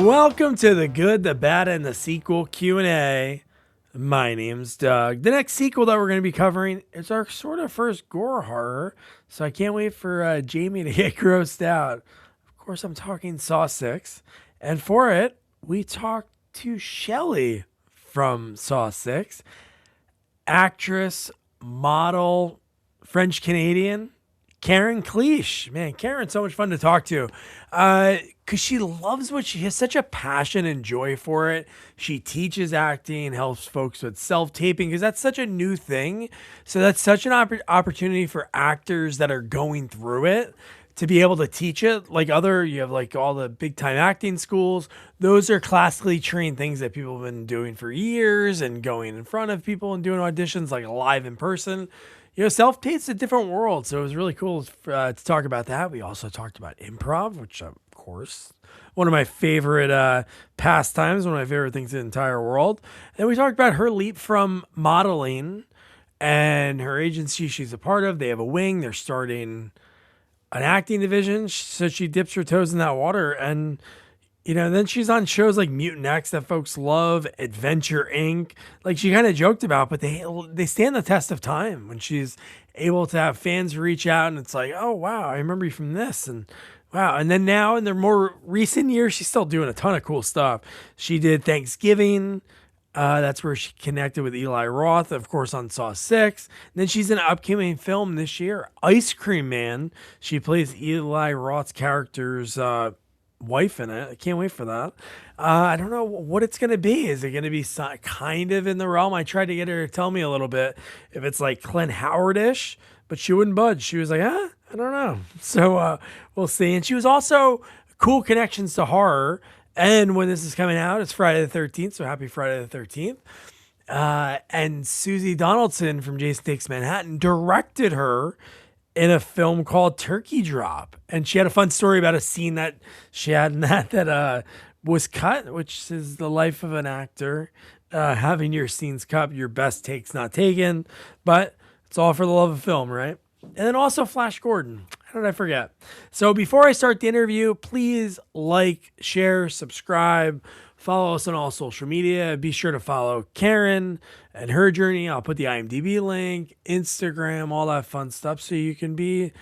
Welcome to the Good, the Bad, and the Sequel Q&A. My name's Doug. The next sequel that we're going to be covering is our sort of first gore horror, so I can't wait for Jamie to get grossed out. Of course, I'm talking Saw 6, and for it, we talked to Shelley from Saw 6, actress, model, French-Canadian, Karen Cliche. Man, Karen's so much fun to talk to because she loves what she has, such a passion and joy for it. She teaches acting, helps folks with self-taping because that's such a new thing. So that's such an opportunity for actors that are going through it to be able to teach it. You have like all the big time acting schools. Those are classically trained things that people have been doing for years and going in front of people and doing auditions like live in person. You know, self-tape's a different world, so it was really cool to talk about that. We also talked about improv, which, of course, one of my favorite pastimes, one of my favorite things in the entire world. And we talked about her leap from modeling and her agency she's a part of. They have a wing. They're starting an acting division, so she dips her toes in that water. And you know, then she's on shows like Mutant X that folks love, Adventure Inc. Like she kind of joked about, but they stand the test of time when she's able to have fans reach out and it's like, oh wow, I remember you from this, and wow. And then now in the more recent years, she's still doing a ton of cool stuff. She did Thanksgiving. That's where she connected with Eli Roth, of course, on Saw 6. And then she's in an upcoming film this year, Ice Cream Man. She plays Eli Roth's character's wife in it. I can't wait for that. I don't know what it's going to be. Is it going to be kind of in the realm? I tried to get her to tell me a little bit if it's like Clint Howard-ish, but she wouldn't budge. She was like, I don't know. So we'll see. And she was also cool connections to horror. And when this is coming out, it's Friday the 13th. So happy Friday the 13th. And Susie Donaldson from Jason Takes Manhattan directed her in a film called Turkey Drop. And she had a fun story about a scene that she had in that was cut, which is the life of an actor, having your scenes cut, your best takes not taken, but it's all for the love of film, right? And then also Flash Gordon. How did I forget? So before I start the interview, please like, share, subscribe, follow us on all social media. Be sure to follow Karen and her journey. I'll put the IMDb link, Instagram, all that fun stuff so you can be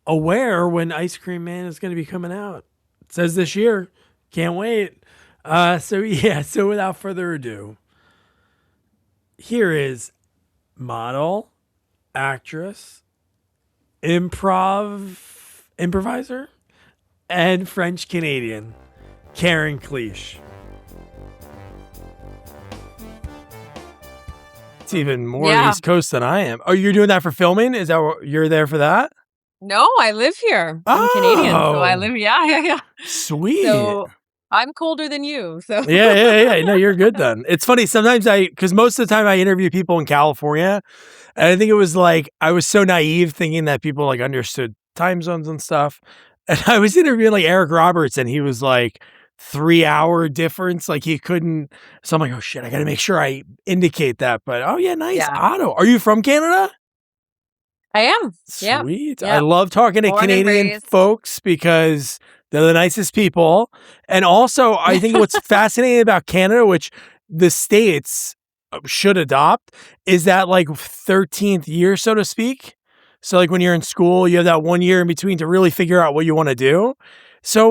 aware when Ice Cream Man is going to be coming out. It says this year. Can't wait. So without further ado, here is model, actress, improviser, and French Canadian, Karen Cliche. It's even more East Coast than I am. Oh, you're doing that for filming? Is that what you're there for that? No, I live here. I'm Canadian, so I live. Yeah. Sweet. So I'm colder than you. So yeah. No, you're good then. It's funny. Sometimes because most of the time I interview people in California, and I think it was like, I was so naive thinking that people like understood time zones and stuff. And I was interviewing like Eric Roberts and he was like 3-hour difference. Like he couldn't. So I'm like, oh shit, I got to make sure I indicate that. But oh yeah, nice. Yeah. Otto. Are you from Canada? I am. Sweet. Yep. I love talking to Canadian folks because they're the nicest people. And also I think what's fascinating about Canada, which the States should adopt, is that like 13th year, so to speak. So like when you're in school, you have that 1 year in between to really figure out what you want to do. So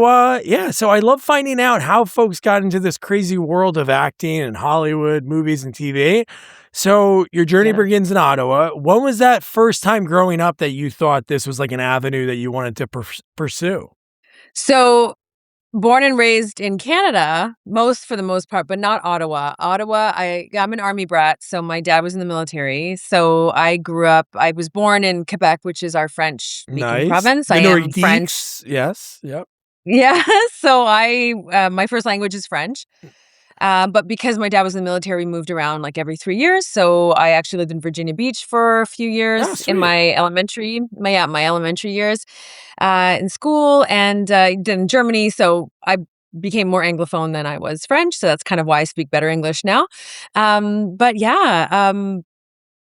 so I love finding out how folks got into this crazy world of acting and Hollywood, movies and TV. So your journey begins in Ottawa. When was that first time growing up that you thought this was like an avenue that you wanted to pursue? So born and raised in Canada, for the most part, but not Ottawa. I'm an army brat, so my dad was in the military. So I was born in Quebec, which is our French-speaking province. I am French. Yes, yep. Yeah, so my first language is French. But because my dad was in the military, we moved around like every 3 years. So I actually lived in Virginia Beach for a few years in my elementary years in school, and in Germany. So I became more Anglophone than I was French. So that's kind of why I speak better English now.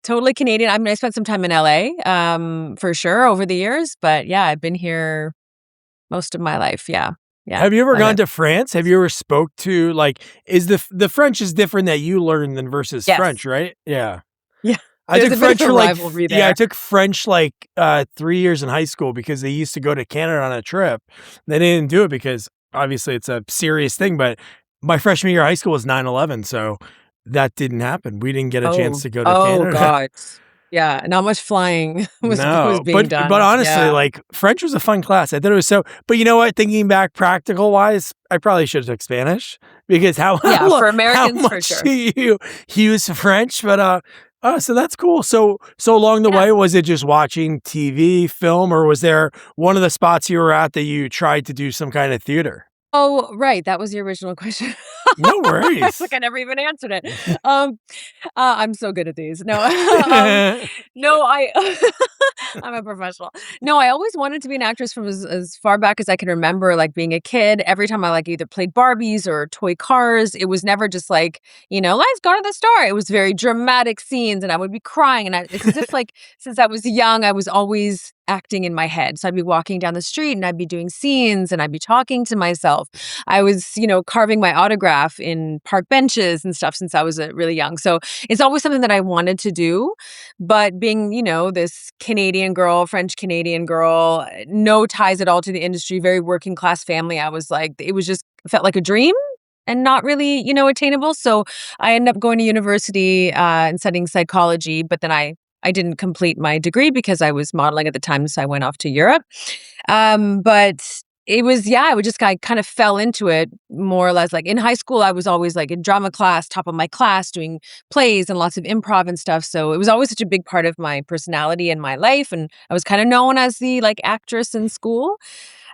Totally Canadian. I mean, I spent some time in LA for sure over the years, but yeah, I've been here most of my life. Yeah. Yeah, Have you ever love gone it. to France? Have you ever spoke to, like, is the French is different that you learn than versus Yes. French, right? Yeah. Yeah. I There's took a bit of French a for like rivalry I there. took French like 3 years in high school because they used to go to Canada on a trip. They didn't do it because obviously it's a serious thing, but my freshman year of high school was 9/11, so that didn't happen. We didn't get a chance Oh. to go to Oh Canada. god. Yeah, not much flying was No, being but done. honestly, Yeah. like, French was a fun class. I thought it was so, but you know what? Thinking back practical wise, I probably should have took Spanish because Yeah, for how Americans, for much sure. do you use French? But, so that's cool. So along the Yeah. way, was it just watching TV, film, or was there one of the spots you were at that you tried to do some kind of theater? Oh, right, that was the original question. No It's like worries. I never even answered it. Um, I'm so good at these. No, no, I'm a professional. No, I always wanted to be an actress from as far back as I can remember, like, being a kid. Every time I, like, either played Barbies or toy cars, it was never just like, "Let's go to the store." It was very dramatic scenes, and I would be crying, and it's as if, like, since I was young, I was always acting in my head. So I'd be walking down the street, and I'd be doing scenes, and I'd be talking to myself. I was, carving my autograph in park benches and stuff since I was, really young. So it's always something that I wanted to do, but being, this Canadian girl, French Canadian girl, no ties at all to the industry, very working class family, I was like it was just felt like a dream and not really, attainable. So I ended up going to university, and studying psychology, but then I didn't complete my degree because I was modeling at the time, so I went off to Europe. But it was yeah, I kind of fell into it more or less. Like in high school, I was always like in drama class, top of my class, doing plays and lots of improv and stuff. So it was always such a big part of my personality and my life. And I was kind of known as the like actress in school.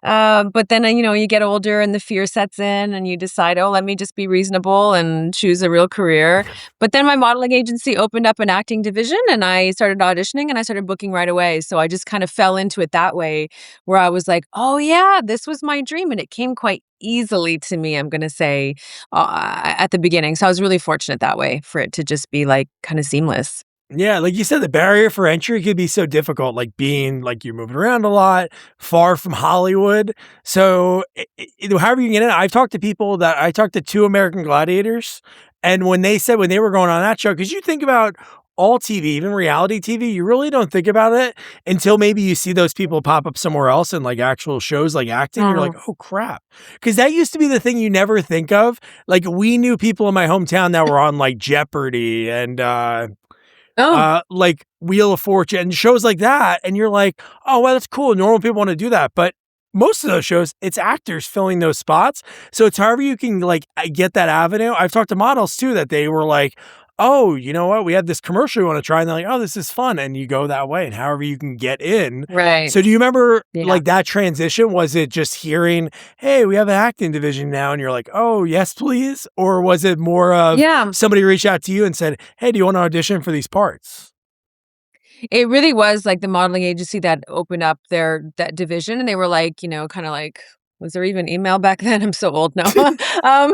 But then, you get older and the fear sets in and you decide, oh, let me just be reasonable and choose a real career. But then my modeling agency opened up an acting division and I started auditioning and I started booking right away. So I just kind of fell into it that way where I was like, oh, yeah, this was my dream. And it came quite easily to me, I'm going to say, at the beginning. So I was really fortunate that way for it to just be like kind of seamless. Yeah, like you said, the barrier for entry could be so difficult, like being like you're moving around a lot, far from Hollywood. So, however you get in, I talked to two American Gladiators, and when they said when they were going on that show, because you think about all TV, even reality TV, you really don't think about it until maybe you see those people pop up somewhere else in like actual shows like acting. You're like, Mm. oh crap. Because that used to be the thing you never think of. Like we knew people in my hometown that were on like Jeopardy and Oh, like Wheel of Fortune and shows like that, and you're like, "Oh, well, that's cool. Normal people want to do that." But most of those shows, it's actors filling those spots. So it's however you can like get that avenue. I've talked to models too that they were like, "Oh, you know what? We have this commercial we want to try," and they're like, "Oh, this is fun," and you go that way, and however you can get in. right. So do you remember Yeah. like that transition? Was it just hearing, "Hey, we have an acting division now," and you're like, "Oh, yes, please," or was it more of Yeah. somebody reached out to you and said, "Hey, do you want to audition for these parts?" It really was like the modeling agency that opened up that division, and they were like, kinda like was there even email back then? I'm so old now. Um,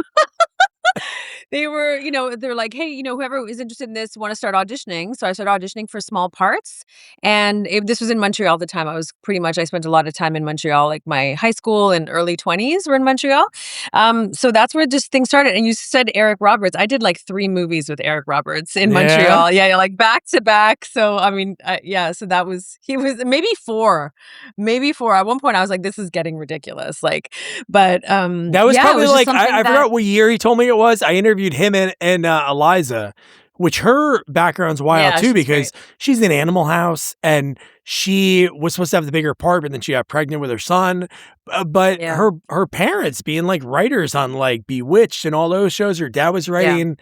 they were, they're like, "Hey, whoever is interested in this wanna start auditioning." So I started auditioning for small parts, and this was in Montreal at the time. I spent a lot of time in Montreal, like my high school and early 20s were in Montreal. So that's where just things started, and you said Eric Roberts. I did like 3 movies with Eric Roberts in Yeah. Montreal. Yeah, yeah, like back to back. So, I mean, yeah, so he was maybe 4. Maybe 4. At one point, I was like, "This is getting ridiculous." Like, but, That was yeah, it probably was just like something I that forgot what year he told me it was. I interviewed him and Eliza, which her background's wild yeah, too she's great. because she's in Animal House and she was supposed to have the bigger part, but then she got pregnant with her son. But Yeah, her parents being like writers on like Bewitched and all those shows, her dad was yeah, writing.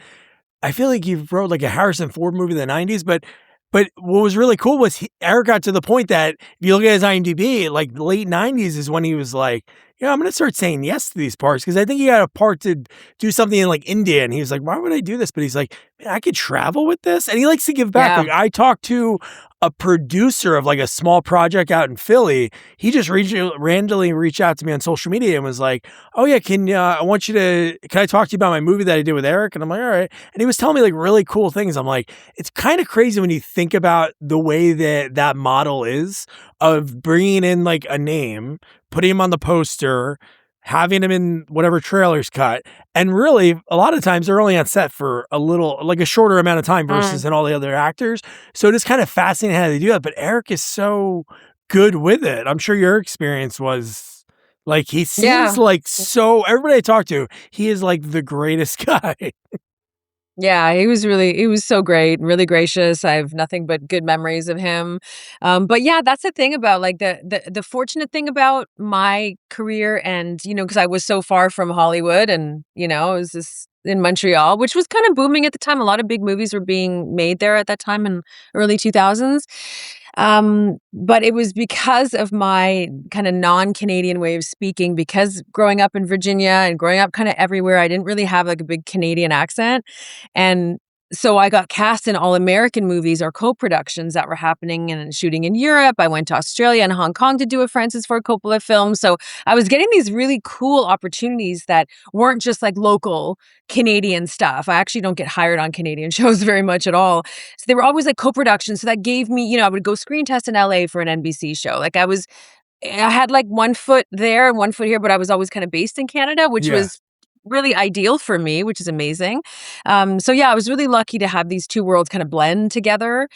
I feel like he wrote like a Harrison Ford movie in the '90s, but what was really cool was Eric got to the point that if you look at his IMDb, like the late '90s is when he was like, "Yeah, I'm gonna start saying yes to these parts," because I think he had a part to do something in like India, and he was like, "Why would I do this?" But he's like, "Man, I could travel with this," and he likes to give back. yeah, Like I talked to a producer of like a small project out in Philly. He just randomly reached out to me on social media and was like, "Oh yeah, can I talk to you about my movie that I did with Eric?" And I'm like, "All right." And he was telling me like really cool things. I'm like, it's kind of crazy when you think about the way that that model is of bringing in like a name, putting him on the poster, having him in whatever trailers cut. And really, a lot of times they're only on set for a shorter amount of time versus in all the other actors. So it is kind of fascinating how they do that. But Eric is so good with it. I'm sure your experience was like, he seems Yeah. like everybody I talk to, he is like the greatest guy. Yeah, he was so great, really gracious. I have nothing but good memories of him. But yeah, that's the thing about like the fortunate thing about my career and, because I was so far from Hollywood and, I was just in Montreal, which was kind of booming at the time. A lot of big movies were being made there at that time in early 2000s. But it was because of my kind of non-Canadian way of speaking, because growing up in Virginia and growing up kind of everywhere, I didn't really have like a big Canadian accent. And so I got cast in all American movies or co-productions that were happening and shooting in Europe. I went to Australia and Hong Kong to do a Francis Ford Coppola film. So I was getting these really cool opportunities that weren't just like local Canadian stuff. I actually don't get hired on Canadian shows very much at all. So they were always like co-productions. So that gave me, I would go screen test in LA for an NBC show. I had like 1 foot there and 1 foot here, but I was always kind of based in Canada, which Yeah. was really ideal for me, which is amazing. So yeah, I was really lucky to have these two worlds kind of blend together.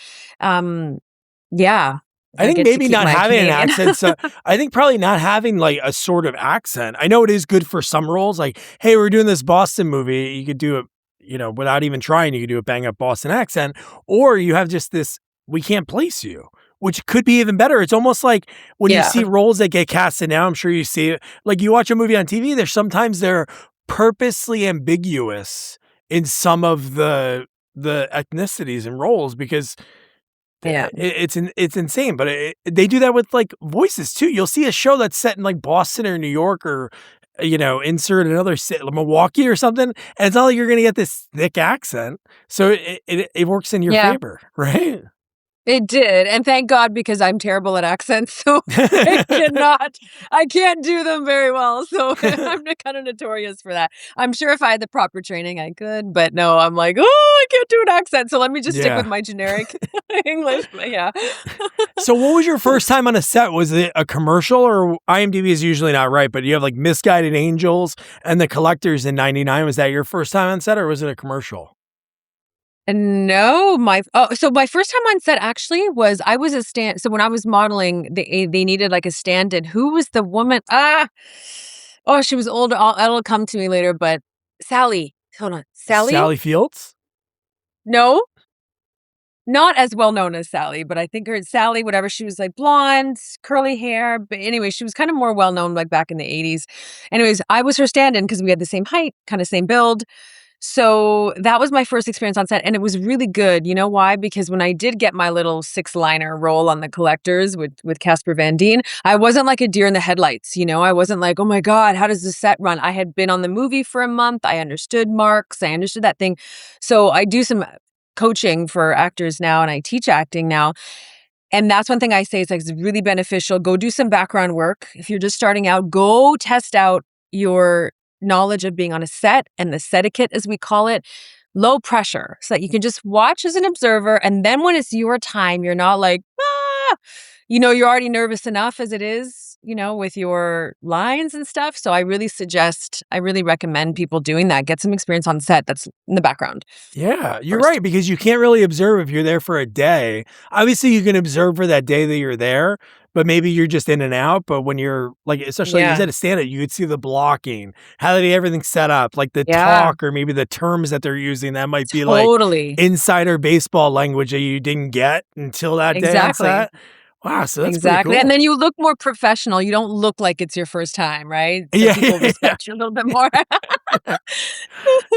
Yeah, I I think get to maybe keep not my having an Canadian. accent. So I think probably not having like a sort of accent. I know it is good for some roles. Like, hey, we're doing this Boston movie. You could do it, without even trying. You could do a bang up Boston accent, or you have just this. We can't place you, which could be even better. It's almost like when you see Yeah, roles that get casted now. I'm sure you see it. Like you watch a movie on TV. There's sometimes they're purposely ambiguous in some of the ethnicities and roles because yeah, it's insane, but they do that with like voices too. You'll see a show that's set in like Boston or New York or insert another city, like Milwaukee or something, and it's not like you're gonna get this thick accent. So it works in your yeah. favor, right? It did, and thank God because I'm terrible at accents, so I can't do them very well, so I'm kind of notorious for that. I'm sure if I had the proper training, I could, but no, I'm like, "Oh, I can't do an accent, so let me just stick with Yeah. my generic English," but yeah. So what was your first time on a set? Was it a commercial or IMDb is usually not right, but you have like Misguided Angels and The Collectors in '99. Was that your first time on set or was it a commercial? No, so my first time on set actually was I was a stand so when I was modeling, they needed like a stand-in. Who was the woman? Oh, she was older. It'll come to me later, but Sally. Hold on. Sally? Sally Fields? No, not as well known as Sally, but I think her Sally, whatever. She was like blonde, curly hair. But anyway, she was kind of more well known like back in the 80s. Anyways, I was her stand-in because we had the same height, kind of same build. So that was my first experience on set, and it was really good. You know why? Because when I did get my little six-liner role on The Collectors with Casper Van Dien, I wasn't like a deer in the headlights. I wasn't like, oh my God, how does the set run? I had been on the movie for a month. I understood marks. I understood that thing. So I do some coaching for actors now, and I teach acting now. And that's one thing I say is like, it's really beneficial. Go do some background work. If you're just starting out, go test out your knowledge of being on a set and the set etiquette, as we call it, low pressure, so that you can just watch as an observer. And then when it's your time, you're not like, you're already nervous enough as it is, with your lines and stuff. So I really recommend people doing that. Get some experience on set that's in the background Yeah, you're first. right because you can't really observe if you're there for a day. Obviously, you can observe for that day that you're there, but maybe you're just in and out. But when you're like, especially like you Yeah. said, a stand-up, you could see the blocking, how they everything set up, like the Yeah. talk or maybe the terms that they're using. That might be like Totally. insider baseball language that you didn't get until that day on Exactly. set. Wow, so that's pretty Exactly, and cool. then you look more professional, you don't look like it's your first time, right? So Yeah, people yeah, yeah. respect you a little bit more.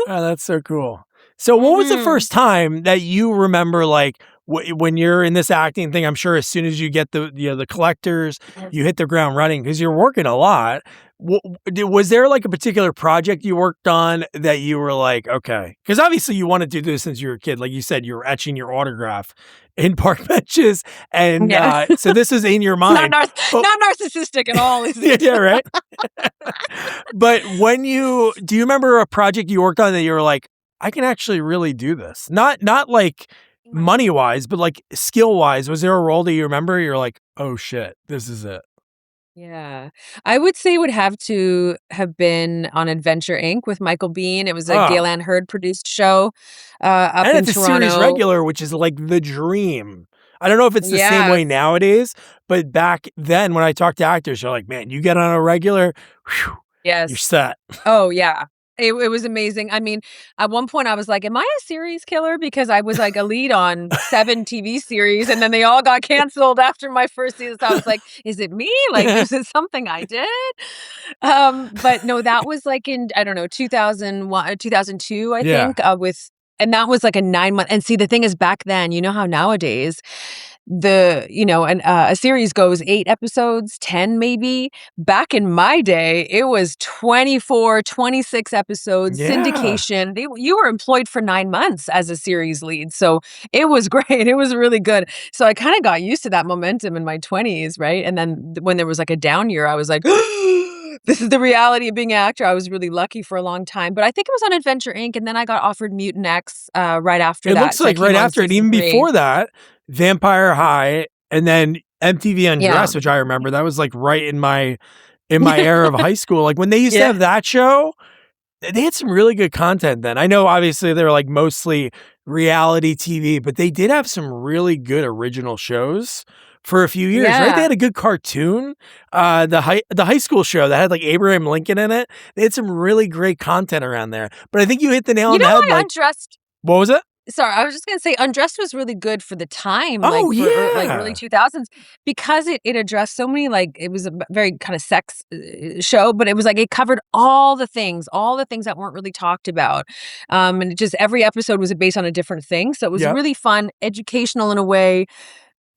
Oh, that's so cool. So what was the Mhm. first time that you remember, like, when you're in this acting thing, I'm sure as soon as you get the collectors, you hit the ground running because 'cause you're working a lot. Was there, like, a particular project you worked on that you were like, "Okay," because obviously you wanted to do this since you were a kid. Like you said, you were etching your autograph in park benches, and, Yeah. so this is in your Not mind. But not narcissistic at all, is yeah, it? yeah, right? But do you remember a project you worked on that you were like, "I can actually really do this?" Not like money-wise, but like skill-wise. Was there a role that you remember you're like, "Oh shit, this is it." Yeah. I would say it would have to have been on Adventure Inc. with Michael Biehn. It was a Oh, Gail Ann Hurd produced show up and in it's a series Toronto. regular, which is like the dream. I don't know if it's the same Yeah. way nowadays, but back then when I talked to actors, they're like, man, you get on a regular, whew, you're Yes. set. Oh, yeah. It was amazing. I mean, at one point I was like, "Am I a series killer?" Because I was like a lead on 7 TV series, and then they all got canceled after my first season. So I was like, "Is it me? Like, is it something I did?" But no, that was like in, I don't know, 2001, 2002, I Yeah. think, and that was like a 9-month. And see, the thing is, back then, you know how nowadays a series goes 8 episodes, 10 maybe. Back in my day, it was 24, 26 episodes, Yeah. syndication. You were employed for 9 months as a series lead. So it was great. It was really good. So I kind of got used to that momentum in my 20s, right? And then when there was like a down year, I was like, this is the reality of being an actor. I was really lucky for a long time. But I think it was on Adventure Inc. And then I got offered Mutant X right after It that. looks So I like right came on after it, season even 3. before that, Vampire High, and then MTV Yeah. Undressed, which I remember. That was like right in my era of high school. Like when they used to Yeah. have that show, they had some really good content then. I know obviously they're like mostly reality TV, but they did have some really good original shows for a few years, right? They Yeah. had a good cartoon, the high school show that had like Abraham Lincoln in it. They had some really great content around there. But I think you hit the nail You on the know head. what? Like, what was it? Sorry, I was just gonna say Undressed was really good for the time, like, Oh for like, early yeah, 2000s, because it addressed so many, like, it was a very kinda sex, show, but it was like it covered all the things that weren't really talked about, and it just every episode was based on a different thing, so it was yep, really fun, educational in a way,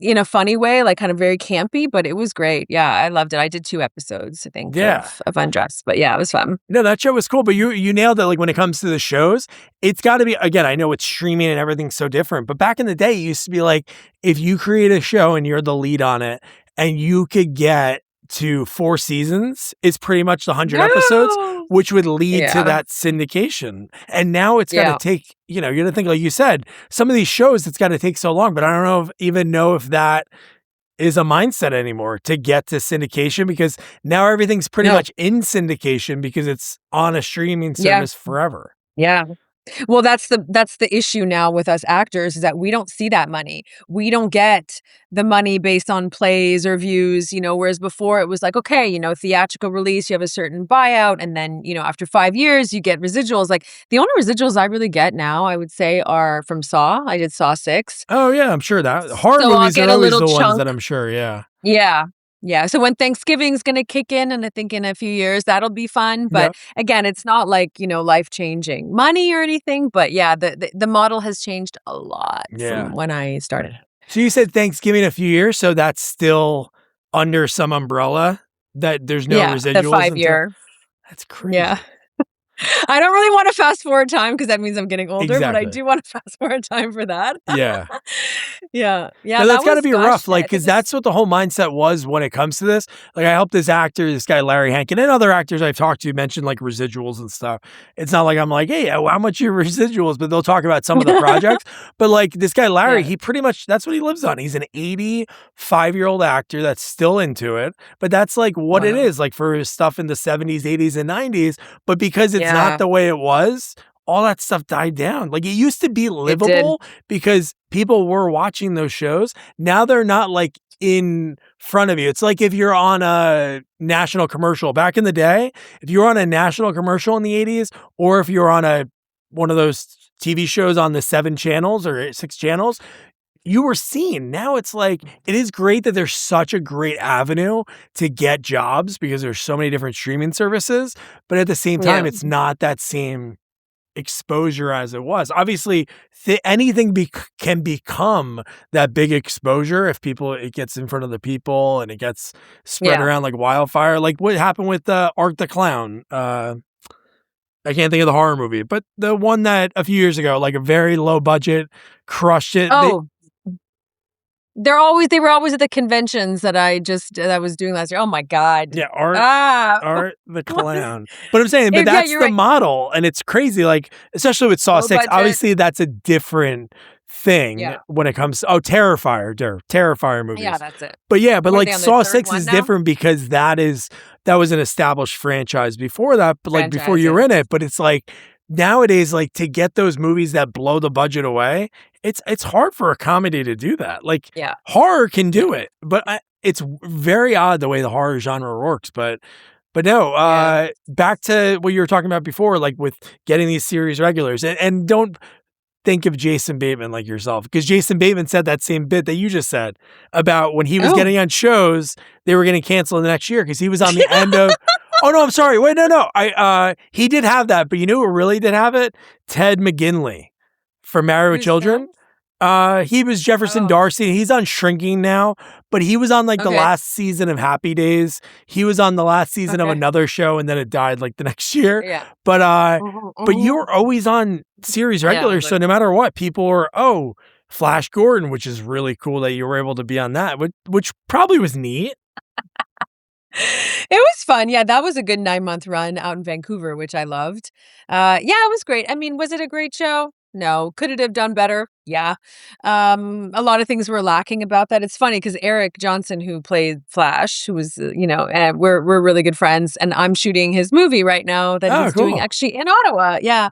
in a funny way, like, kind of very campy, but it was great. Yeah, I loved it. I did 2 episodes, I think, yeah. of Undressed, but yeah, it was fun. No, that show was cool, but you nailed it. Like when it comes to the shows, it's got to be again. I know it's streaming and everything's so different, but back in the day, it used to be like if you create a show and you're the lead on it, and you could get to 4 seasons, it's pretty much the 100 episodes, No! which would lead to Yeah. that syndication. And now it's got to Yeah. take. You know, you got to think like you said, some of these shows it's got to take so long. But I don't even know if that is a mindset anymore to get to syndication because now everything's pretty No. much in syndication because it's on a streaming Yeah. service forever. Yeah. Well, that's the issue now with us actors is that we don't see that money. We don't get the money based on plays or views, whereas before it was like, okay, theatrical release, you have a certain buyout, and then, after 5 years you get residuals. Like the only residuals I really get now, I would say, are from Saw. I did Saw 6. Oh yeah, I'm sure that horror So I'll movies are get a always little the ones chunk. that I'm sure. Yeah. Yeah. Yeah. So when Thanksgiving's gonna kick in, and I think in a few years that'll be fun. But Yep. again, it's not like, life changing money or anything. But yeah, the model has changed a lot Yeah. from when I started. So you said Thanksgiving a few years, so that's still under some umbrella that there's no Yeah, the residuals until. 5 year. That's Yeah. crazy. I don't really want to fast forward time because that means I'm getting older, but I Exactly. do want to fast forward time for that. Yeah. Yeah. Yeah, No, that's that gotta was, be gosh, rough, like, I think because it's that's what the whole mindset was when it comes to this. Like, I helped this actor, this guy, Larry Hankin, and other actors I've talked to mention, like, residuals and stuff. It's not like I'm like, "Hey, how much are your residuals?" But they'll talk about some of the projects. But, like, this guy, Larry, Yeah. he pretty much that's what he lives on. He's an 85-year-old actor that's still into it, but that's, like, what it Wow. is, like, for his stuff in the 70s, 80s, and 90s. But because it's not Yeah, the way it was, all that stuff died down. Like, it used to be it did. livable because people were watching those shows. Now they're not like in front of you. It's like if you're on a national commercial back in the day, if you were on a national commercial in the 80s, or if you're on one of those TV shows on the 7 channels or 6 channels, you were seen. Now it's like it is great that there's such a great avenue to get jobs because there's so many different streaming services, but at the same time, Yeah. it's not that same exposure as it was. Obviously, anything can become that big exposure if it gets in front of the people and it gets spread Yeah. around like wildfire. Like what happened with Art the Clown. I can't think of the horror movie, but the one that a few years ago, like a very low budget, crushed it. Oh, they were always at the conventions that I was doing last year. Oh my god. Yeah, Ah. Art the What? Clown. But I'm saying, but Yeah, that's you're the right. model, and it's crazy. Like especially with Saw Low 6, budget. obviously that's a different thing Yeah. when it comes to, Terrifier Yeah, movies. that's it. But yeah, but What are like they on their Saw third 6 one is now? different because that was an established franchise before that, but like before Franchise, you were yeah. in it. But it's like nowadays, like to get those movies that blow the budget away, it's hard for a comedy to do that. Like Yeah. horror can Yeah. do it, but it's very odd the way the horror genre works. But no, Yeah. back to what you were talking about before, like with getting these series regulars, and don't think of Jason Bateman like yourself, because Jason Bateman said that same bit that you just said about when he was Oh. getting on shows, they were going to cancel the next year because he was on the end of. Oh no, I'm sorry. Wait, no. He did have that, but you know who really did have it? Ted McGinley for Married with Who's that? Children. He was Jefferson Oh, Darcy. He's on Shrinking now, but he was on like the okay. last season of Happy Days. He was on the last season of Okay. another show, and then it died like the next year. Yeah. But you Mhm. were always on series Yeah, regulars, so like no matter what, people were Flash Gordon, which is really cool that you were able to be on that, which probably was neat. It was fun. Yeah, that was a good 9-month run out in Vancouver, which I loved. Yeah, it was great. I mean, was it a great show? No. Could it have done better? Yeah. A lot of things were lacking about that. It's funny because Eric Johnson, who played Flash, who was, we're really good friends, and I'm shooting his movie right now that Oh, he's doing cool. actually in Ottawa. Yeah.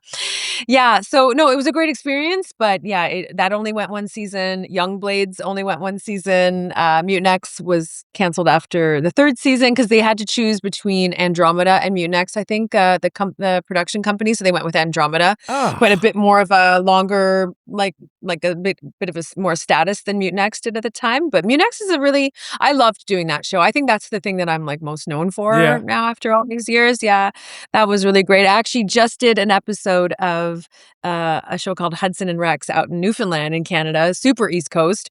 Yeah. So no, it was a great experience, but yeah, that only went one season. Young Blades only went one season. Mutant X was canceled after the third season because they had to choose between Andromeda and Mutant X. I think the production company, so they went with Andromeda, who had a Oh, bit more of a longer like a bit of a more status than Mutant X did at the time. But Mutant X is I loved doing that show. I think that's the thing that I'm like most known for yeah. now after all these years. Yeah, that was really great. I actually just did an episode of a show called Hudson and Rex out in Newfoundland in Canada, super East Coast.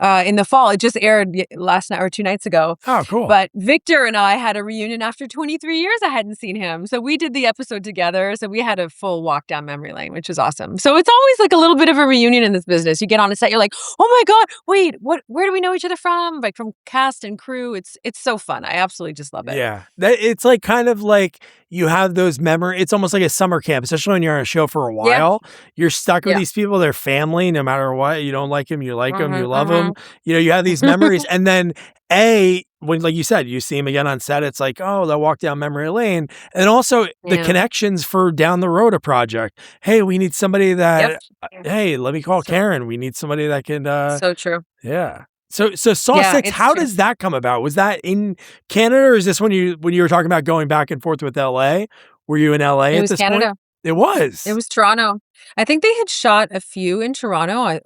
In the fall, it just aired last night or 2 nights ago. Oh, cool. But Victor and I had a reunion after 23 years. I hadn't seen him, so we did the episode together. So we had a full walk down memory lane, which was awesome. So it's always like a little bit of a reunion in this business. You get on a set, you're like, oh my god, wait, what? Where do we know each other from? Like from cast and crew. It's so fun. I absolutely just love it. Yeah, it's like kind of like you have those memories. It's almost like a summer camp, especially when you're on a show for a Yeah, while. You're stuck with yeah. these people; they're family, no matter what. You don't like them, you like them, you Mhm, love them. You have these memories, and then when like you said, you see them again on set. It's like, oh, they'll walk down memory lane, and also the Yeah. connections for down the road a project. Hey, we need somebody Yep. that. Hey, let me call So Karen. We need somebody that can. so true. Yeah. So Saw Yeah, 6, it's how true. does that come about? Was that in Canada, or is this when you were talking about going back and forth with LA? Were you in LA It at was this point? Canada. It was. It was Toronto. I think they had shot a few in Toronto,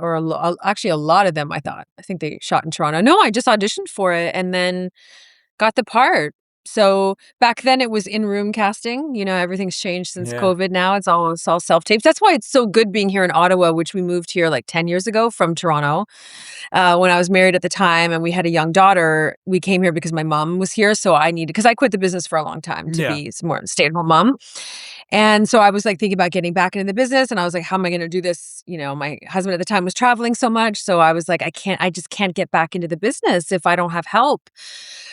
actually a lot of them. I think they shot in Toronto. No, I just auditioned for it and then got the part. So back then it was in-room casting. Everything's changed since Yeah. COVID now. It's all self-tapes. That's why it's so good being here in Ottawa, which we moved here like 10 years ago from Toronto. When I was married at the time and we had a young daughter, we came here because my mom was here. So because I quit the business for a long time to Yeah. be more stay-at-home mom. And so I was like thinking about getting back into the business and I was like, how am I going to do this? My husband at the time was traveling so much. So I was like, I just can't get back into the business if I don't have help.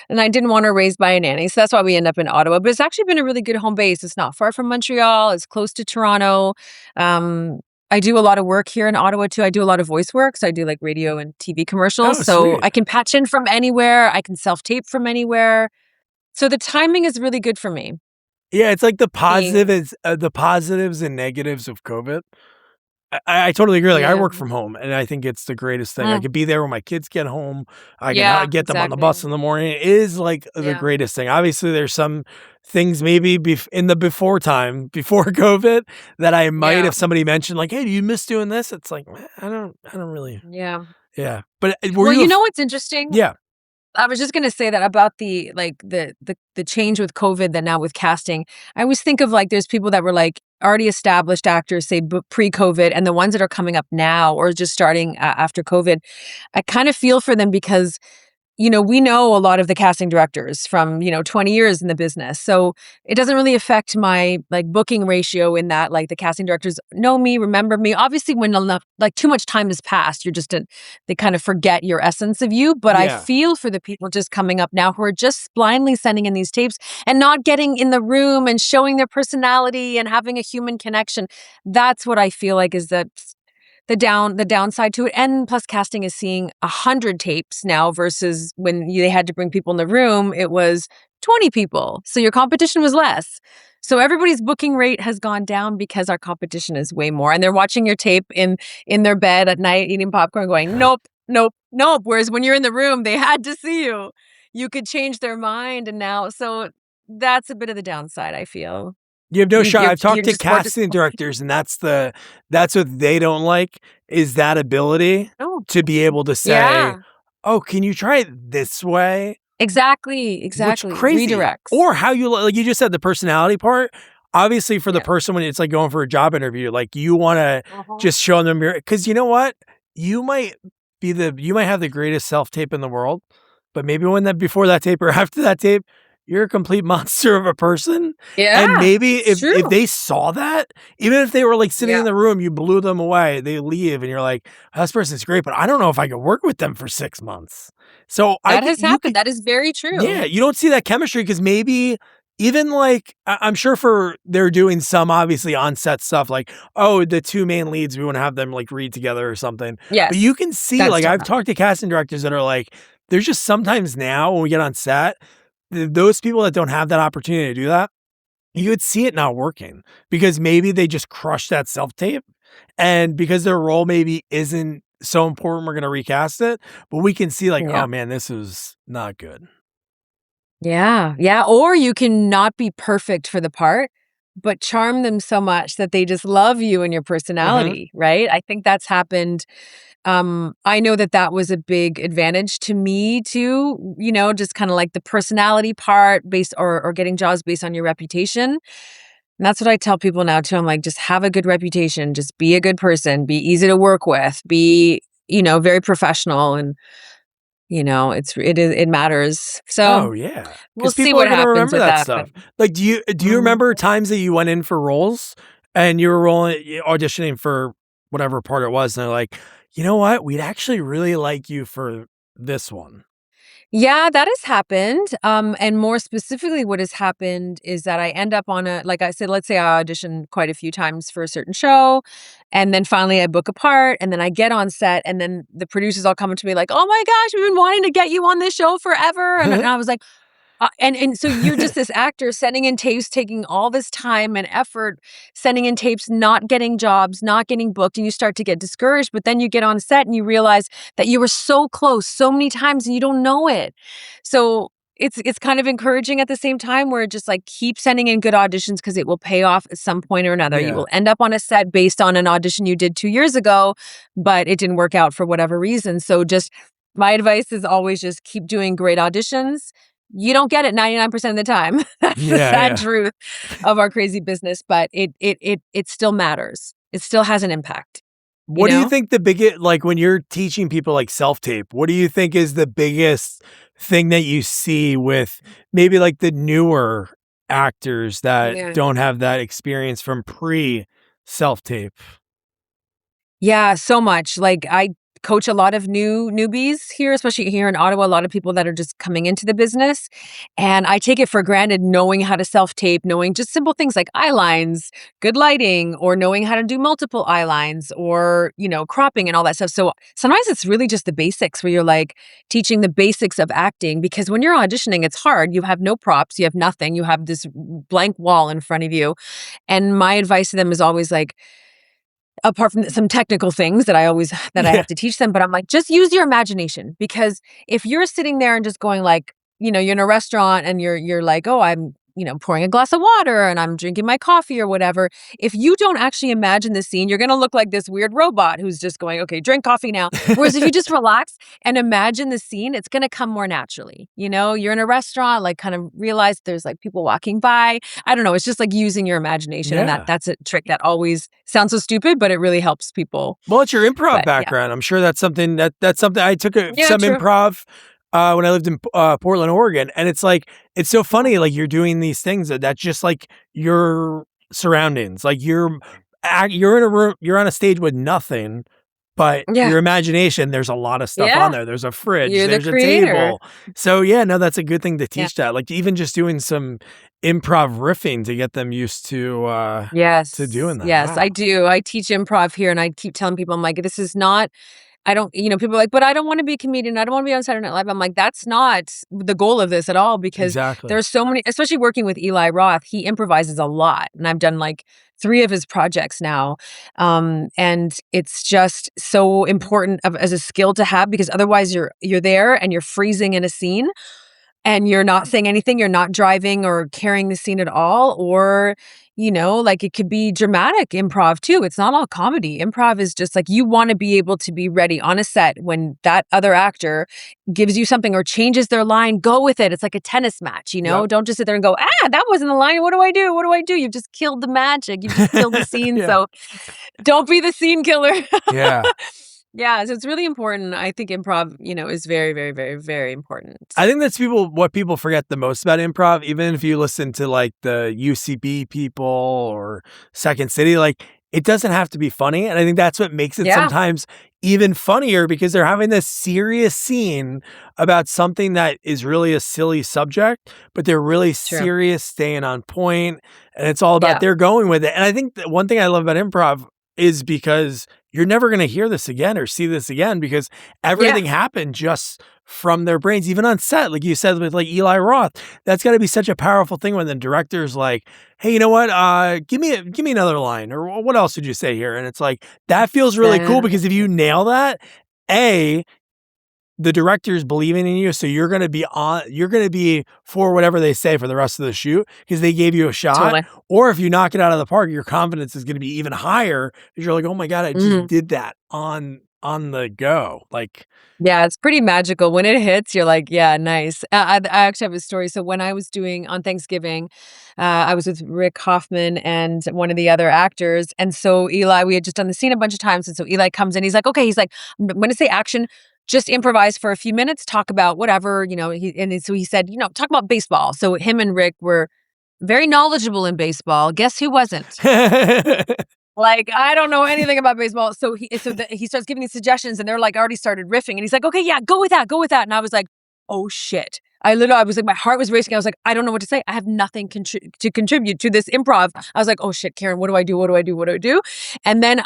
And I didn't want to raise by a nanny. So that's why we end up in Ottawa. But it's actually been a really good home base. It's not far from Montreal. It's close to Toronto. I do a lot of work here in Ottawa too. I do a lot of voice work. So I do like radio and TV commercials. Oh, So sweet. I can patch in from anywhere. I can self-tape from anywhere. So the timing is really good for me. Yeah, it's like Being the positives and negatives of COVID. I totally agree. Like I Yeah. work from home, and I think it's the greatest thing. I Mm, could be there when my kids get home. I can yeah, get them on the exactly. bus in the morning. It is like the Yeah. greatest thing. Obviously, there's some things maybe in the before time, before COVID, that I might, Yeah. if somebody mentioned like, "Hey, do you miss doing this?" It's like, I don't really. Yeah. Yeah, but were Well, you? you know what's interesting? Yeah, I was just gonna say that about the change with COVID that now with casting. I always think of like there's people that were like already established actors, say pre-COVID, and the ones that are coming up now or just starting after COVID. I kind of feel for them because we know a lot of the casting directors from, 20 years in the business. So it doesn't really affect my like booking ratio in that like the casting directors know me, remember me. Obviously, when enough, like too much time has passed, they kind of forget your essence of you. But I yeah. feel for the people just coming up now who are just blindly sending in these tapes and not getting in the room and showing their personality and having a human connection. That's what I feel like is the downside to it. And plus casting is seeing 100 tapes now versus when they had to bring people in the room, it was 20 people. So your competition was less. So everybody's booking rate has gone down because our competition is way more. And they're watching your tape in their bed at night, eating popcorn, going, nope, nope, nope. Whereas when you're in the room, they had to see you. You could change their mind. And now, so that's a bit of the downside, I feel. You have no shot. I've talked to just more casting directors, and that's what they don't like, is that ability Oh, to be able to say, yeah, "Oh, can you try it this way?" exactly. Which crazy. Redirects. Or how you, like you just said, the personality part. Obviously, for the Yeah. person, when it's like going for a job interview, like you want to just show them because you know what, you might have the greatest self tape in the world, but maybe before that tape or after that tape, you're a complete monster of a person. Yeah, And maybe it's if true. they saw that, even if they were like sitting in the room, you blew them away, they leave and you're like, oh, this person's great, but I don't know if I could work with them for 6 months. So That has happened. That is very true. yeah, you don't see that chemistry because maybe even like I'm sure they're doing some obviously on set stuff like, oh, the two main leads, we want to have them like read together or something. Yes. But you can see, That's like, still I've talked to casting directors that are like, there's just sometimes now when we get on set, those people that don't have that opportunity to do that, you would see it not working because maybe they just crushed that self tape, and because their role maybe isn't so important, we're going to recast it, but we can see like, oh man, this is not good. Yeah. Yeah. Or you can not be perfect for the part, but charm them so much that they just love you and your personality, right? I think that's happened. I know that was a big advantage to me too, just kind of like the personality part based or getting jobs based on your reputation. And that's what I tell people now too. I'm like, just have a good reputation, just be a good person, be easy to work with, be, very professional, and it matters. So Oh yeah, we'll because see people are what gonna happens remember with that that. But stuff. Like, do you remember times that you went in for roles and you were auditioning for whatever part it was, and they're like, you know what, we'd actually really like you for this one. yeah, that has happened. And more specifically, what has happened is that I end up on like I said, let's say I audition quite a few times for a certain show, and then finally I book a part, and then I get on set, and then the producers all come to me like, "Oh my gosh, we've been wanting to get you on this show forever," and I was like, and so you're just this actor sending in tapes, taking all this time and effort, sending in tapes, not getting jobs, not getting booked, and you start to get discouraged. But then you get on set and you realize that you were so close so many times and you don't know it. So it's kind of encouraging at the same time, where just like keep sending in good auditions because it will pay off at some point or another. You will end up on a set based on an audition you did 2 years ago, but it didn't work out for whatever reason. So just my advice is always just keep doing great auditions. You don't get it 99% of the time. That's the sad truth of our crazy business, but it still matters. It still has an impact. What do you think the biggest, like when you're teaching people like self-tape, what do you think is the biggest thing that you see with maybe like the newer actors that don't have that experience from pre-self-tape? Yeah, so much. Like I coach a lot of newbies here, especially here in Ottawa, a lot of people that are just coming into the business. And I take it for granted knowing how to self-tape, knowing just simple things like eye lines, good lighting, or knowing how to do multiple eye lines, or, cropping and all that stuff. So sometimes it's really just the basics where you're like teaching the basics of acting, because when you're auditioning, it's hard. You have no props, you have nothing, you have this blank wall in front of you. And my advice to them is always like, apart from some technical things that I have to teach them, but I'm like, just use your imagination, because if you're sitting there and just going like, you're in a restaurant and you're like, oh, I'm, pouring a glass of water and I'm drinking my coffee or whatever. If you don't actually imagine the scene, you're going to look like this weird robot who's just going, okay, drink coffee now. Whereas if you just relax and imagine the scene, it's going to come more naturally. You're in a restaurant, like kind of realize there's like people walking by. I don't know. It's just like using your imagination. And that's a trick that always sounds so stupid, but it really helps people. Well, it's your improv background. I'm sure that's something that's something I took some improv when I lived in Portland, Oregon. And it's like, it's so funny. Like you're doing these things that's just like your surroundings. Like you're in a room, you're on a stage with nothing, but Yeah. your imagination, there's a lot of stuff on Yeah. there. There's a fridge, You're the there's a creator. table. So yeah, no, that's a good thing to Yeah. teach that. Like even just doing some improv riffing to get them used to Yes. doing that. Yes, I Wow. do. I teach improv here, and I keep telling people, I'm like, this is not I don't people are like, "But I don't wanna be a comedian, I don't wanna be on Saturday Night Live." I'm like, "That's not the goal of this at all," because Exactly. there's so many especially working with Eli Roth, he improvises a lot, and I've done, like, 3 of his projects now, and it's just so important of as a skill to have because otherwise you're there and you're freezing in a scene, and you're not saying anything, you're not driving or carrying the scene at all, or, like it could be dramatic improv too. It's not all comedy. Improv is just like you want to be able to be ready on a set when that other actor gives you something or changes their line, go with it. It's like a tennis match, Yep. Don't just sit there and go, that wasn't the line. What do I do? What do I do? You've just killed the magic. You've just killed the scene. Yeah. So don't be the scene killer. Yeah. Yeah, so it's really important. I think improv, is very, very, very, very important. I think that's what people forget the most about improv, even if you listen to like the UCB people or Second City, like it doesn't have to be funny. And I think that's what makes it Yeah, sometimes even funnier because they're having this serious scene about something that is really a silly subject, but they're really true. serious, staying on point, and it's all about Yeah, they're going with it. And I think that one thing I love about improv is because you're never going to hear this again or see this again because yeah, everything happened just from their brains, even on set. Like you said with like Eli Roth, that's got to be such a powerful thing when the director's like, "Hey, you know what? Give me another line, or what else did you say here?" And it's like that feels really cool because if you exactly. nail that, a the director's believing in you, so you're gonna be for whatever they say for the rest of the shoot because they gave you a shot. Totally. Or if you knock it out of the park, your confidence is gonna be even higher because you're like, "Oh my god, I just Mhm. did that on the go." Like, Yeah, it's pretty magical. When it hits, you're like, "Yeah, nice." I actually have a story. So when I was doing on Thanksgiving, I was with Rick Hoffman and one of the other actors, and so Eli we had just done the scene a bunch of times, and so Eli comes in, he's like, "Okay," he's like, "I'm gonna say action, just improvise for a few minutes, talk about whatever," so he said, "Talk about baseball." So him and Rick were very knowledgeable in baseball. Guess who wasn't? Like, I don't know anything about baseball. He starts giving these suggestions and they're like already started riffing and he's like, "Okay, yeah, go with that, go with that." And I was like, "Oh shit." I was like, my heart was racing. I was like, "I don't know what to say. I have nothing to contribute to this improv." I was like, "Oh shit, Karen, what do I do? What do I do? What do I do?" And then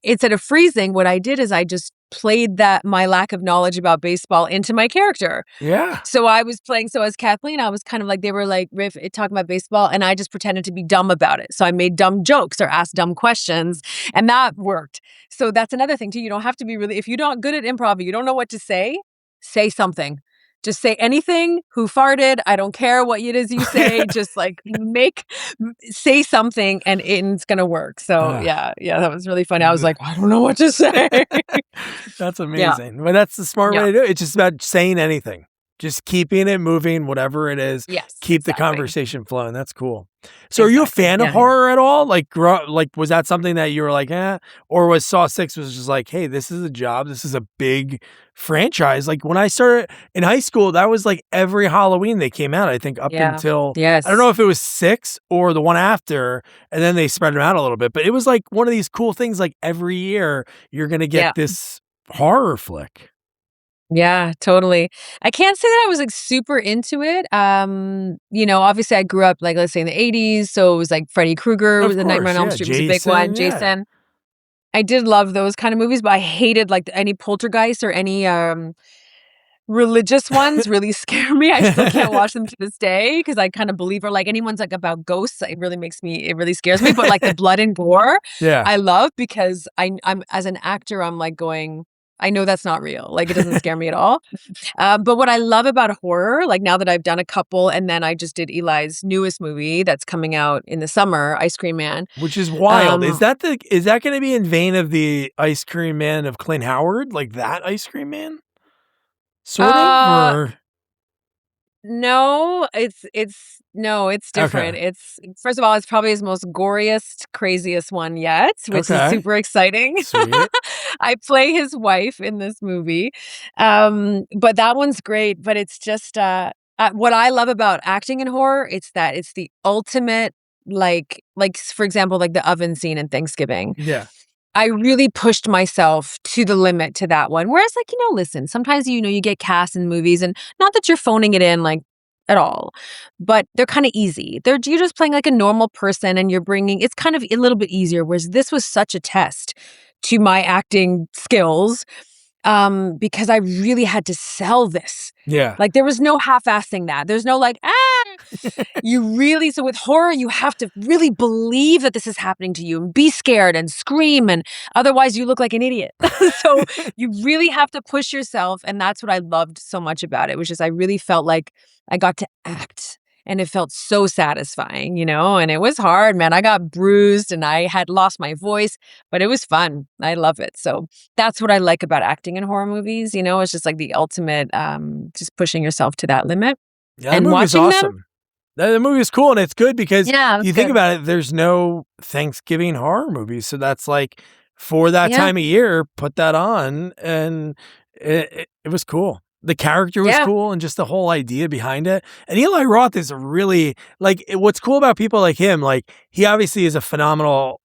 instead of freezing, what I did is I just played that my lack of knowledge about baseball into my character. yeah. So I was playing so as Kathleen, I was kind of like they were like riff talking about baseball, and I just pretended to be dumb about it. So I made dumb jokes or asked dumb questions, and that worked. So that's another thing too. You don't have to be really if you're not good at improv, you don't know what to say something. Just say anything. Who farted? I don't care what it is you say. Just like say something, and it's gonna work. So Ugh. yeah, yeah, that was really funny. I was like, I don't know what to say. That's Yeah, amazing. But that's the smart yeah, way to do it. It's just about saying anything. Just keeping it moving, whatever it is. yes, Keep the exactly, conversation flowing. That's cool. So are you a exactly. fan of Yeah, yeah. horror at all? Like like was that something that you were like, eh? Or was Saw 6 was just like, hey, this is a job. This is a big franchise. Like when I started in high school, that was like every Halloween they came out, I think up Yeah. until I don't Yes. know if it was 6 or the one after, and then they spread them out a little bit. But it was like one of these cool things like every year you're gonna get Yeah. this horror flick. Yeah, totally. I can't say that I was, like, super into it. Obviously, I grew up, like, let's say in the '80s, so it was, like, Freddy Krueger Of was a Nightmare course, on Elm yeah, Street was a big one, Jason, yeah. Jason. I did love those kind of movies, but I hated, like, any poltergeist or any, religious ones really scare me. I still can't watch them to this day because I kinda believe or, like, anyone's, like, about ghosts, it really scares me, but, like, the blood and gore, Yeah. I love because I'm as an actor, I'm, like, going, "I know that's not real." Like, it doesn't scare me at all. But what I love about horror, like now that I've done a couple, and then I just did Eli's newest movie that's coming out in the summer, Ice Cream Man. Which is wild. Um, Is that gonna be in vein of the Ice Cream Man of Clint Howard? Like that Ice Cream Man? Sort of? uh, Or no, it's no, it's okay. different. It's first of all, it's probably his most goriest, craziest one yet, which is Okay. super exciting. Sweet. I play his wife in this movie, but that one's great. But it's just what I love about acting in horror. It's that it's the ultimate, for example, like the oven scene in Thanksgiving. Yeah. I really pushed myself to the limit to that one. Whereas, like, listen, sometimes, you get cast in movies and not that you're phoning it in, like, at all, but they're kind of easy. You're just playing like a normal person and it's kind of a little bit easier. Whereas this was such a test to my acting skills, because I really had to sell this. Yeah. Like, there was no half-assing that. There's no like, so with horror, you have to really believe that this is happening to you and be scared and scream, and otherwise you look like an idiot. So you really have to push yourself, and that's what I loved so much about it, which is I really felt like I got to act, and it felt so satisfying, and it was hard, man. I got bruised and I had lost my voice, but it was fun. I love it. So that's what I like about acting in horror movies, it's just like the ultimate, just pushing yourself to that limit. Yeah, And the movie's watching them, awesome. The movie is cool, and it's good because yeah, you that's think good. about it, there's no Thanksgiving horror movies. So that's like, for that Yeah, time of year, put that on, and it was cool. The character was yeah, cool, and just the whole idea behind it. And Eli Roth is really, like, what's cool about people like him, like, he obviously is a phenomenal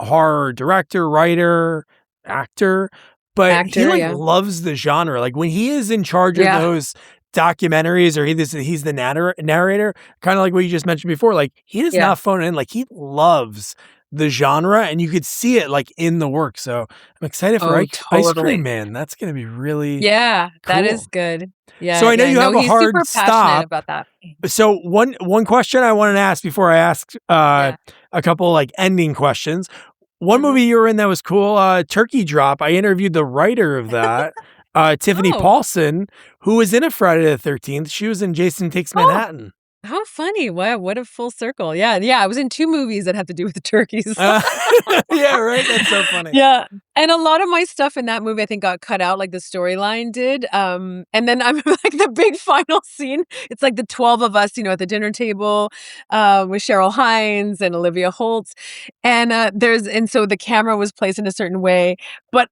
horror director, writer, actor, but he, actor, like, yeah, loves the genre. Like, when he is in charge of yeah. those documentaries, or he's the narrator, kind of like what you just mentioned before, like, he does Yeah. not phone it in. Like, he loves the genre, and you could see it, like, in the work. So I'm excited for Oh, Ice Cream totally. Man. That's going to be really Yeah, that is cool. good. So Yeah, I know yeah, you no, have a he's hard super passionate stop. about that. So one question I wanted to ask before I ask Yeah. a couple, like, ending questions. One Mhm. movie you were in that was cool, Turkey Drop. I interviewed the writer of that, Tiffany Oh, Paulson, who was in a Friday the 13th. She was in Jason Takes oh, Manhattan. how funny. Wow, what a full circle. Yeah, yeah, I was in 2 movies that have to do with the turkeys. Uh, yeah, right? That's so funny. Yeah, and a lot of my stuff in that movie, I think, got cut out, like the storyline did, and then I'm like, the big final scene, it's like the 12 of us, at the dinner table, with Cheryl Hines and Olivia Holtz, and, so the camera was placed in a certain way, but,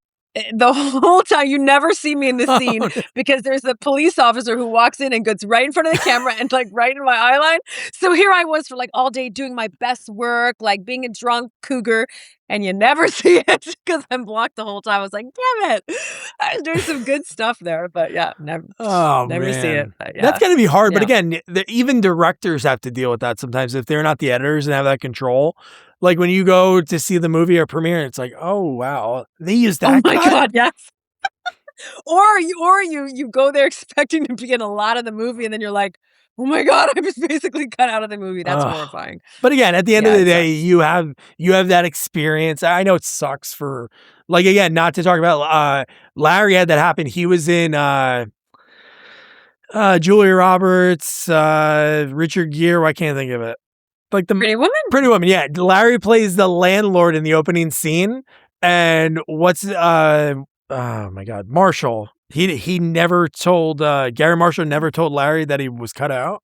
the whole time you never see me in the scene Oh, because there's a police officer who walks in and gets right in front of the camera and, like, right in my eye line, so here I was for, like, all day doing my best work, like, being a drunk cougar, and you never see it because I'm blocked the whole time. I was like, "Damn it." I was doing some good stuff there, but yeah, oh, never see it, man. but That's yeah. gotta be hard, but Yeah. again, even directors have to deal with that sometimes if they're not the editors and have that control. Like, when you go to see the movie or premiere, it's like, "Oh, wow, they used Oh that my cut?" god, yes. Or you go there expecting to be in a lot of the movie, and then you're like, "Oh my god, I was basically cut out of the movie." That's Ugh. horrifying. But again, at the end of Yeah, the it day, sucks. you have that experience. I know it sucks for, like, again, not to talk about, Larry had that happen. He was in, Julia Roberts, Richard Gere, I can't think of it. Like, the Pretty Woman? Pretty Woman, yeah. Larry plays the landlord in the opening scene, and oh my god, Marshall. He never told, Gary Marshall never told Larry that he was cut out.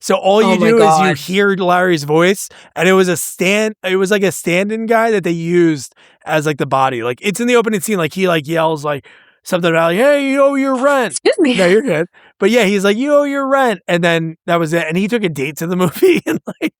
So all Oh you my do is you god. hear Larry's voice, and it was like a stand-in guy that they used as, like, the body. Like, it's in the opening scene, like, he, like, yells, like, something about, like, "Hey, you owe your rent." Excuse me. No, you're good. But yeah, he's like, "You owe your rent," and then that was it. And he took a date to the movie, and, like,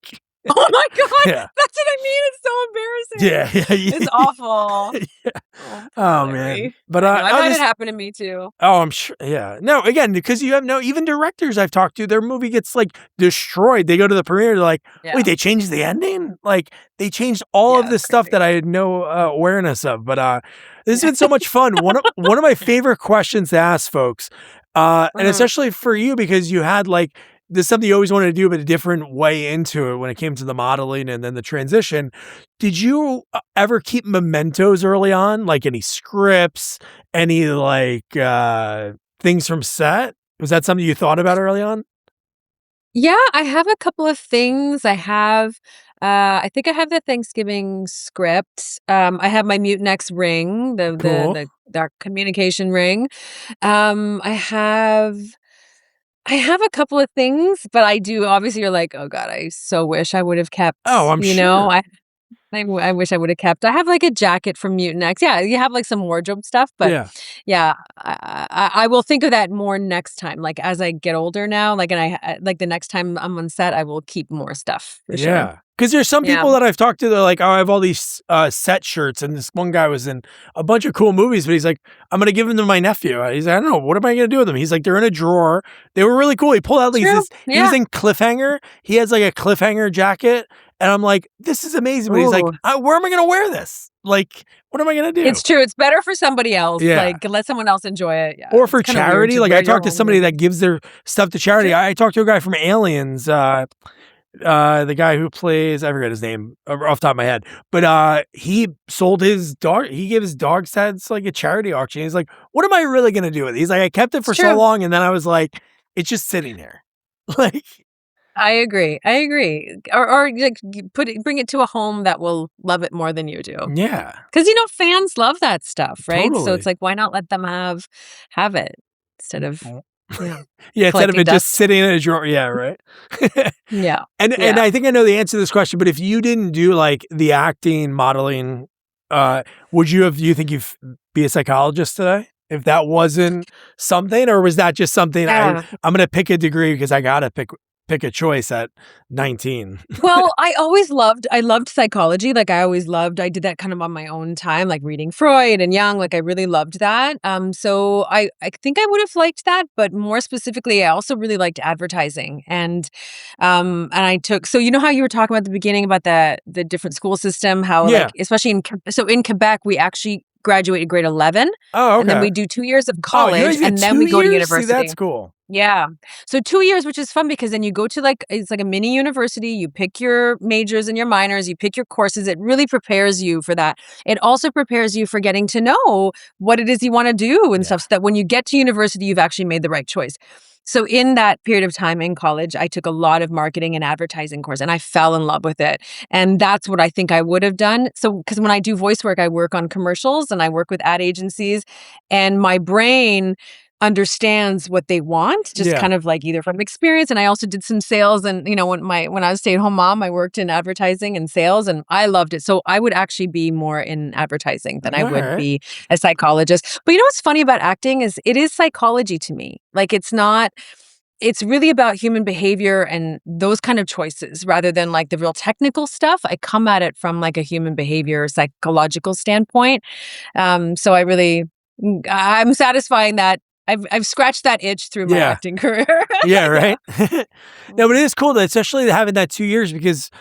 Oh my god, yeah. that's what I mean, it's so embarrassing. Yeah, It's yeah, awful. yeah. Oh, poor Oh, man. Larry. But, I know, I've I'll had it just happen to me too. oh, I'm sure, yeah. No, again, because you have no, even directors I've talked to, their movie gets, like, destroyed. They go to the premiere, they're like, "Wait, Yeah. they changed the ending?" Like, they changed all of Yeah, the it's stuff crazy. that I had no, awareness of. But, this Yeah. has been so much fun. One of my favorite questions to ask folks, and Mhm. especially for you, because you had, like, this is something you always wanted to do, but a different way into it when it came to the modeling and then the transition. Did you, ever keep mementos early on? Like, any scripts, any, like, things from set? Was that something you thought about early on? Yeah, I have a couple of things. I think I have the Thanksgiving script. I have my Mutinex ring, Cool. the communication ring. Um, I have I have a couple of things, but I do obviously you're like, "Oh god, I so wish I would have Oh, kept," I'm sure. I wish I would have kept. I have like a jacket from Mutinex. Yeah, you have like some wardrobe stuff, but Yeah. yeah, I will think of that more next time. Like as I get older now, like and like the next time I'm on set, I will keep more stuff for sure. Yeah. Because there's some Yeah. people that I've talked to, they're like, oh, I have all these set shirts, and this one guy was in a bunch of cool movies, but he's like, I'm going to give them to my nephew. He's like, I don't know, what am I going to do with them? He's like, they're in a drawer. They were really cool. He pulled out True. these, he was Yeah. in Cliffhanger. He has like a Cliffhanger jacket, and I'm like, this is amazing. But he's like, Ooh. where am I going to wear this? Like, what am I going to do? It's true. It's better for somebody else. Yeah. Like, let someone else enjoy it. Yeah. Or for It's kinda weird charity. to Like wear I your talked to own somebody movie. that gives their stuff to charity. Sure. I talked to a guy from Aliens, the guy who plays, I forget his name off the top of my head, but he sold his dog. He gave his dog sets like a charity auction. He's like, what am I really going to do with it? He's like, I kept it for It's so true. long. And then I was like, it's just sitting there. Like, I agree. Or like bring it to a home that will love it more than you do. yeah, Because fans love that stuff, right? So totally. it's like, why not let them have it instead of Yeah, instead of collecting it just dust? sitting in a drawer. Yeah, right. Yeah. And Yeah. I think I know the answer to this question, but if you didn't do like the acting, modeling, would you have? Do you think you'd be a psychologist today? If that wasn't something, or was that just something I'm going to pick a degree because I got to pick a choice at 19? Well, I loved psychology. Like I did that kind of on my own time, like reading Freud and Jung. Like I really loved that. So I think I would have liked that, but more specifically, I also really liked advertising. And I took, so you know how you were talking about at the beginning about the different school system, how Yeah. like, especially in Quebec, we actually graduated grade 11. Oh, okay. And then we do 2 years of Oh, you college guys get and then 2 we go to years? university. See, that's cool. Yeah. So 2 years, which is fun because then you go to it's like a mini university. You pick your majors and your minors, you pick your courses. It really prepares you for that. It also prepares you for getting to know what it is you want to do and stuff, so that when you get to university, you've actually made the right choice. So in that period of time in college, I took a lot of marketing and advertising course and I fell in love with it. And that's what I think I would have done. So, because when I do voice work, I work on commercials and I work with ad agencies, and my brain understands what they want, just kind of like either from experience. And I also did some sales, and when I was a stay-at-home mom, I worked in advertising and sales, and I loved it. So I would actually be more in advertising than I would be a psychologist. But what's funny about acting is it is psychology to me. Like it's really about human behavior and those kind of choices rather than like the real technical stuff. I come at it from like a human behavior, psychological standpoint. So I'm satisfying that I've scratched that itch through my acting career. Yeah, right. No, but it is cool that, especially having that 2 years, because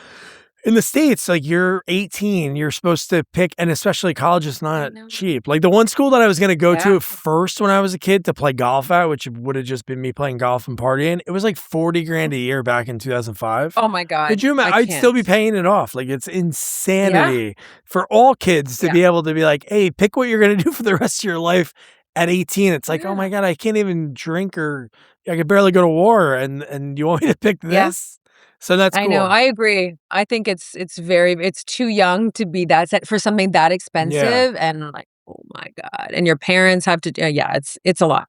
in the States, like you're 18, you're supposed to pick, and especially college is not cheap. Like the one school that I was going to go to first when I was a kid to play golf at, which would have just been me playing golf and partying, it was like 40 grand a year back in 2005. Oh my God. Could you imagine? I'd still be paying it off. Like it's insanity for all kids to be able to be like, hey, pick what you're going to do for the rest of your life at 18. It's like, oh my God, I can't even drink, or I could barely go to war. And you want me to pick this? So that's cool. I know. I agree. I think it's too young to be that set for something that expensive. And like, oh my God. And your parents have to, it's a lot.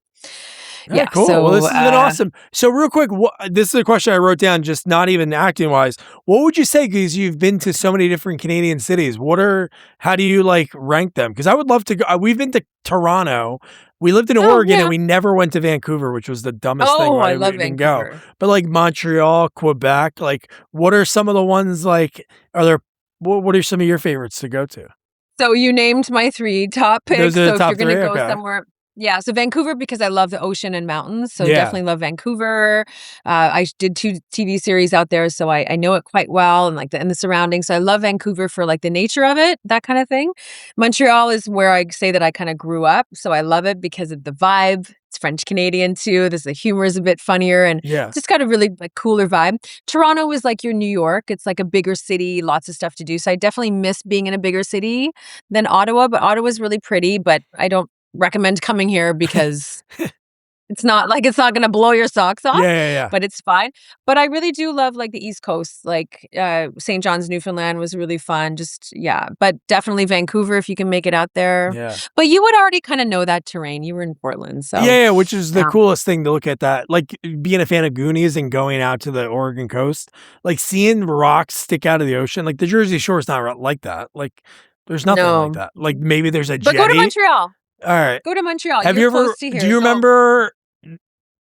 Yeah, cool. So, well, this has been awesome. So real quick, this is a question I wrote down, just not even acting wise. What would you say, because you've been to so many different Canadian cities, how do you like rank them? Because I would love to go. We've been to Toronto. We lived in Oregon and we never went to Vancouver, which was the dumbest thing. I love Vancouver. Go. But like Montreal, Quebec, like what are some of the ones like, what are some of your favorites to go to? So you named my 3 top picks. Those are the so top if you're going to three? go somewhere. Yeah, so Vancouver because I love the ocean and mountains, so definitely love Vancouver. I did 2 TV series out there, so I know it quite well, and like the surroundings. So I love Vancouver for like the nature of it, that kind of thing. Montreal is where I say that I kind of grew up, so I love it because of the vibe. It's French Canadian too. The humor is a bit funnier and just got a really like cooler vibe. Toronto is like your New York. It's like a bigger city, lots of stuff to do. So I definitely miss being in a bigger city than Ottawa, but Ottawa's really pretty, but I don't recommend coming here because it's not going to blow your socks off. But it's fine. But I really do love like the East Coast, like St. John's, Newfoundland was really fun. But definitely Vancouver if you can make it out there. But you would already kind of know that terrain. You were in Portland, so which is the coolest thing to look at that. Like being a fan of Goonies and going out to the Oregon coast, like seeing rocks stick out of the ocean. Like the Jersey Shore is not like that. Like there's nothing like that. Like maybe there's a jetty. But go to Montreal. All right. Go to Montreal. Have You're you ever? Close to here, do you remember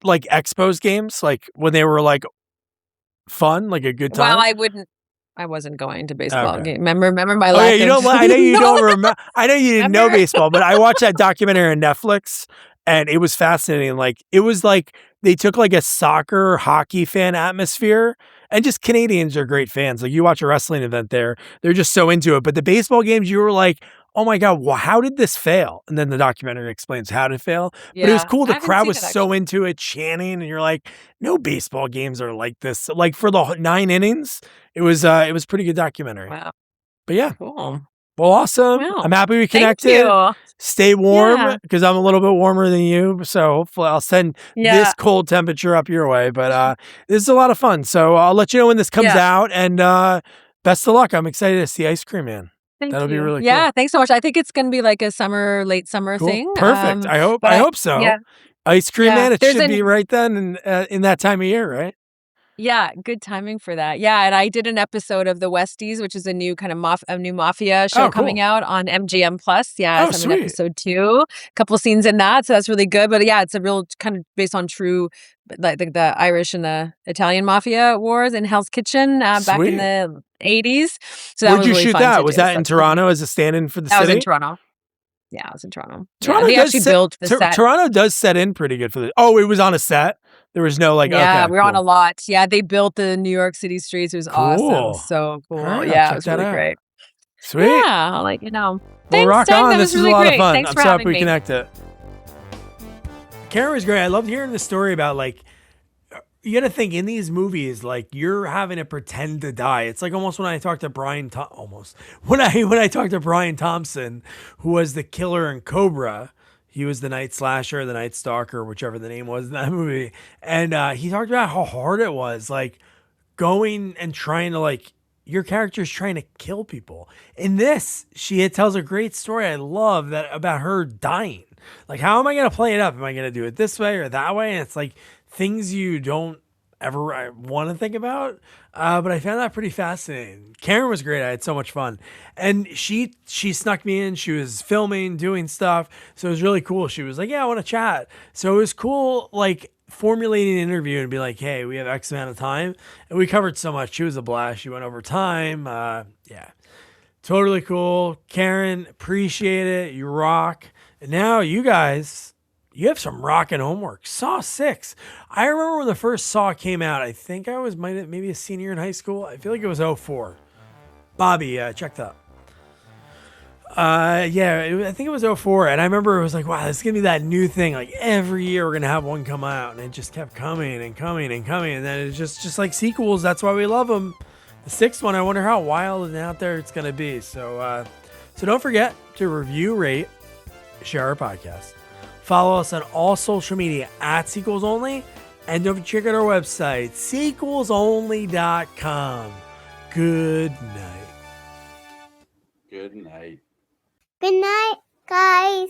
like Expos games, like when they were like fun, like a good time? Well, I wouldn't. I wasn't going to baseball game. Remember my life. Oh yeah, you don't. I know you don't remember. I know you didn't know baseball, but I watched that documentary on Netflix, and it was fascinating. Like it was like they took like a soccer, hockey fan atmosphere, and just Canadians are great fans. Like you watch a wrestling event there, they're just so into it. But the baseball games, you were like, oh my God, well, how did this fail? And then the documentary explains how to fail. Yeah, but it was cool. The crowd was so into it, chanting, and you're like, no baseball games are like this. Like for the 9 innings, it was pretty good documentary. Wow. But yeah. Cool. Well, awesome. Wow. I'm happy we connected. Thank you. Stay warm because I'm a little bit warmer than you. So hopefully I'll send this cold temperature up your way. But this is a lot of fun. So I'll let you know when this comes out. And best of luck. I'm excited to see Ice Cream Man. That'll be really cool. Yeah, thanks so much. I think it's going to be like a late summer thing. Perfect. I hope so. Yeah. Ice Cream Man, it should be right then in that time of year, right? Yeah, good timing for that. Yeah, and I did an episode of The Westies, which is a new kind of new mafia show coming out on MGM Plus. Yeah, so I'm in episode 2. A couple scenes in that, so that's really good. But yeah, it's a real kind of based on true, like the Irish and the Italian mafia wars in Hell's Kitchen back in the 80s. So that Where'd you shoot that? Was that in Toronto as a stand-in for the city? That was in Toronto. Yeah, it was in Toronto. Toronto they actually built the set. Toronto does set in pretty good for the. Oh, it was on a set. There was no like. Yeah, we were on a lot. Yeah, they built the New York City streets. It was awesome. So cool. Right, yeah, it was really great. Sweet. Yeah, I'll let you know. Thanks, rock Doug. on. That this was really a lot great. of fun. Thanks I'm for so having happy we me. connected. Karen was great. I loved hearing the story about like. You got to think in these movies, like you're having to pretend to die. It's like almost when I talked to when I talked to Brian Thompson, who was the killer in Cobra. He was the night slasher, the night stalker, whichever the name was in that movie. And he talked about how hard it was, like going and trying to like your character's trying to kill people. In this, she tells a great story. I love that about her dying. Like, how am I going to play it up? Am I going to do it this way or that way? And it's like things you don't ever want to think about. But I found that pretty fascinating. Karen was great. I had so much fun. And she snuck me in. She was filming, doing stuff. So it was really cool. She was like, yeah, I want to chat. So it was cool, like formulating an interview and be like, hey, we have X amount of time. And we covered so much. She was a blast. She went over time. Yeah, totally cool. Karen, appreciate it. You rock. And now you guys, you have some rockin' homework. Saw 6. I remember when the first Saw came out. I think I was maybe a senior in high school. I feel like it was 04. Bobby, check that. I think it was 04. And I remember it was like, wow, this is going to be that new thing. Like every year we're going to have one come out. And it just kept coming and coming and coming. And then it's just like sequels. That's why we love them. The 6th one, I wonder how wild and out there it's going to be. So don't forget to review, rate, share our podcast. Follow us on all social media at Sequels Only. And don't forget to check out our website, sequelsonly.com. Good night. Good night. Good night, guys.